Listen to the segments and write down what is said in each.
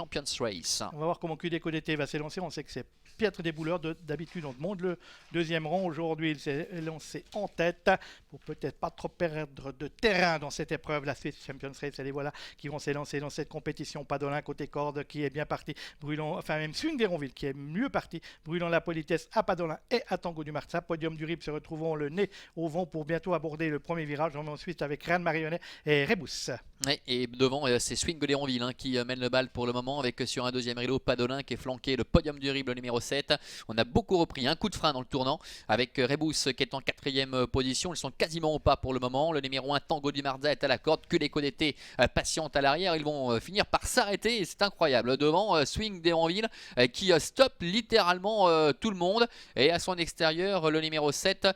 Champions Race. On va voir comment QDECO DT va s'élancer. On sait que c'est Pietre Desbouleurs. D'habitude, on demande le deuxième rang. Aujourd'hui, il s'est lancé en tête pour peut-être pas trop perdre de terrain dans cette épreuve. La Swiss Champions Race, et les voilà qui vont s'élancer dans cette compétition. Padolin côté corde qui est bien parti. Brûlant, enfin même Swing d'Héronville qui est mieux parti. Brûlant la politesse à Padolin et à Tango du Marsa. Podium du Rib se retrouvant le nez au vent pour bientôt aborder le premier virage. On va ensuite avec Ryan Marionnet et Rebus. Et devant, c'est Swing d'Héronville qui mène le bal pour le moment avec sur un deuxième rideau Padolin qui est flanqué, le podium du Rib, le numéro 7. On a beaucoup repris un coup de frein dans le tournant avec Rebus qui est en quatrième position. Ils sont quasiment au pas pour le moment. Le numéro 1 Tango du Marza est à la corde. QDECO DT patiente à l'arrière. Ils vont finir par s'arrêter et c'est incroyable. Devant, Swing d'Héronville qui stoppe littéralement tout le monde. Et à son extérieur, le numéro 7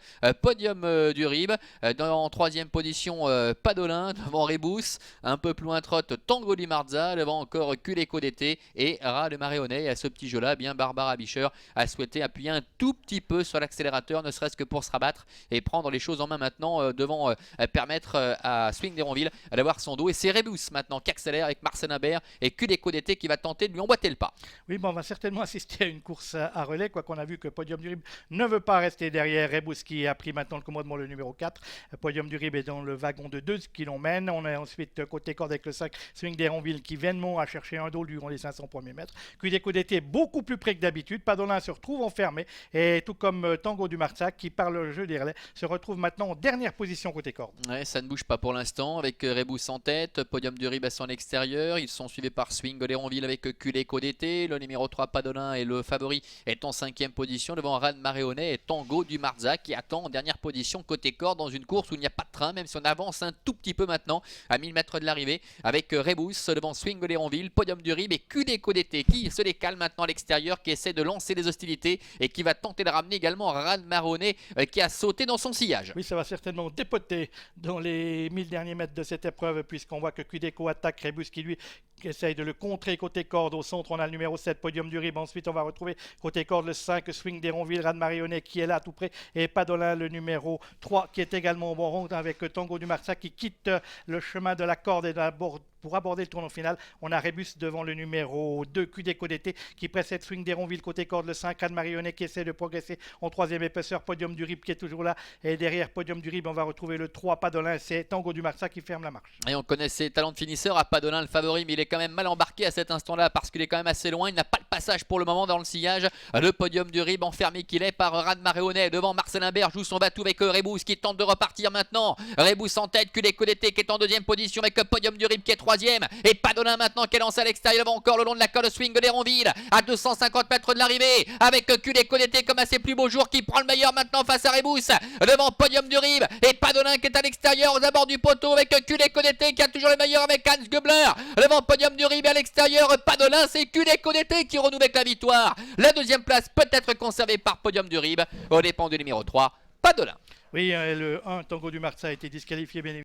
podium du Rib. En troisième position, Padolin devant Rebus. Un peu plus loin trotte Tango du Marza. Devant encore QDECO DT et Ras de Marionnet. Et à ce petit jeu là, bien Barbara Bischer a souhaité appuyer un tout petit peu sur l'accélérateur, ne serait-ce que pour se rabattre et prendre les choses en main maintenant devant permettre à Swing d'Héronville d'avoir son dos. Et c'est Rebus maintenant qui accélère avec Marcel Imbert et QDECO DT qui va tenter de lui emboîter le pas. Oui, bon, on va certainement assister à une course à relais, quoi qu'on a vu que Podium du Rib ne veut pas rester derrière Rebus qui a pris maintenant le commandement, le numéro 4. Podium du Rib est dans le wagon de 2 qui l'emmène. On est ensuite côté corde avec le 5 Swing d'Héronville qui vainement a cherché un dos durant les 500 premiers mètres. QDECO DT beaucoup plus près que d'habitude. Padolin se retrouve enfermé et tout comme Tango du Marsac qui par le jeu des relais se retrouve maintenant en dernière position côté corde. Ouais, ça ne bouge pas pour l'instant avec Rebus en tête, Podium du Rib à son extérieur. Ils sont suivis par Swing d'Héronville avec QDECO DT. Le numéro 3 Padolin et le favori est en cinquième position devant Ryan Marionnet et Tango du Marza qui attend en dernière position côté corde dans une course où il n'y a pas de train, même si on avance un tout petit peu maintenant à 1000 mètres de l'arrivée avec Rebus devant Swing d'Héronville, Podium du Rib et QDECO DT qui se décale maintenant à l'extérieur, qui essaie de lancer les hostilités et qui va tenter de ramener également Ryan Marionnet qui a sauté dans son sillage. Oui, ça va certainement dépoter dans les 1000 derniers mètres de cette épreuve puisqu'on voit que QDECO attaque Rebus qui lui essaye de le contrer côté corde. Au centre, on a le numéro 7, Podium du Rib. Ensuite, on va retrouver côté corde le 5, Swing d'Héronville, Ryan Marionnet qui est là tout près. Et Padolin, le numéro 3, qui est également au bon rond avec Tango du Marsa qui quitte le chemin de la corde et pour aborder le tournant final. On a Rebus devant le numéro 2, QDECO DT qui précède Swing d'Héronville côté corde, le 5, Ryan Marionnet qui essaie de progresser en troisième épaisseur. Podium du Rib qui est toujours là. Et derrière Podium du Rib, on va retrouver le 3, Padolin. C'est Tango du Marsa qui ferme la marche. Et on connaît ses talents de finisseur à Padolin, le favori, mais il est quand même mal embarqué à cet instant-là parce qu'il est quand même assez loin. Il n'a pas le passage pour le moment dans le sillage. Le Podium du Rib enfermé qu'il est par Ryan Marionnet devant Marcel Imbert, joue son batou avec Rebus qui tente de repartir maintenant. Rebus en tête, QDECO DT qui est en deuxième position avec Podium du Rib qui est troisième. Et Padolin maintenant qui est lancé à l'extérieur encore le long de la corde Swing d'Héronville à 250 mètres de l'arrivée avec QDECO DT comme à ses plus beaux jours qui prend le meilleur maintenant face à Rebus devant Podium du Rib et Padolin qui est à l'extérieur aux abords du poteau avec QDECO DT qui a toujours le meilleur avec Hans Göbler devant Podium du Rib et à l'extérieur Padolin. C'est QDECO DT qui renoue avec la victoire. La deuxième place peut être conservée par Podium du Rib au dépend du numéro 3 Padolin. Oui, le 1, Tango du Marsa a été disqualifié bien évidemment.